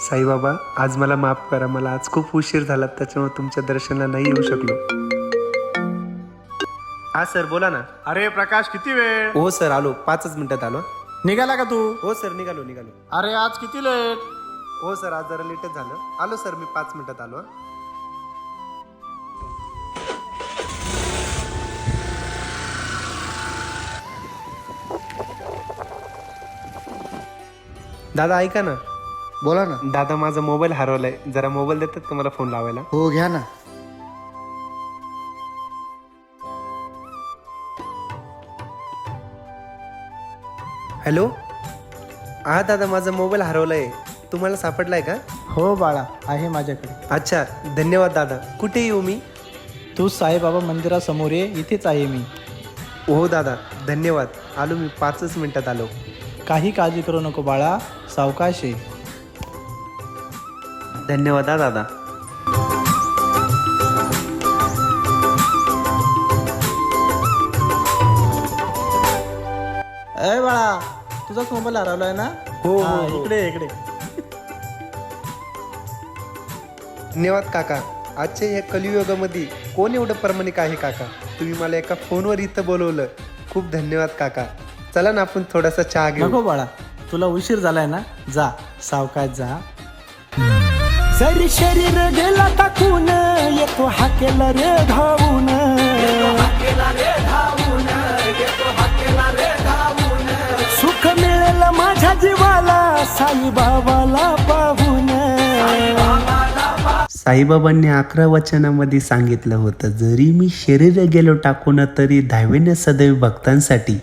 साईबाबा, आज मला माफ करा. मला आज खूप उशीर झाला, त्याच्यामुळे तुमच्या दर्शनाला नाही येऊ शकलो. हा सर, बोला ना. अरे प्रकाश, किती वेळ? हो सर, आलो. 5 मिनिटात आलो. निघाला का तू? हो सर, निघालो. अरे आज किती लेट? हो सर, आज जरा लेटच झालं. आलो सर, मी 5 मिनिटात आलो. दादा ऐका ना. बोला ना. दादा, माझा मोबाईल हरवलाय. जरा मोबाईल देतात का मला फोन लावायला? हो, घ्या ना. हॅलो. हा दादा, माझा मोबाईल हरवलाय. तुम्हाला सापडलाय का? हो बाळा, आहे माझ्याकडे. अच्छा, धन्यवाद दादा. कुठे येऊ मी? तू साईबाबा मंदिरासमोर ये, इथेच आहे मी. हो दादा, धन्यवाद. आलो मी, 5 मिनिटात आलो. काही काळजी करू नको बाळा, सावकाश ये. धन्यवाद हा दादा. अय बाळा, तुझाच मोबाईल हरवलाय ना? हो, हा, हो. इकडे. धन्यवाद काका. आजच्या या कलियुगामध्ये कोण एवढं प्रामाणिक आहे काका? तुम्ही मला एका फोनवर इथं बोलवलं. खूप धन्यवाद काका. चला ना, आपण थोडासा चहा घेऊ. नको बाळा, तुला उशीर झालाय ना, जा सावकाश जा. जरी शरीर गेला टाकून येतो हाकेला रे धावून, सुख मिळेल माझ्या जीवाला साईबाबाला पाहून. साईबाबांनी 11 वचनामध्ये सांगितलं होतं, जरी मी शरीर गेलो टाकून तरी धावेन सदैव भक्तांसाठी.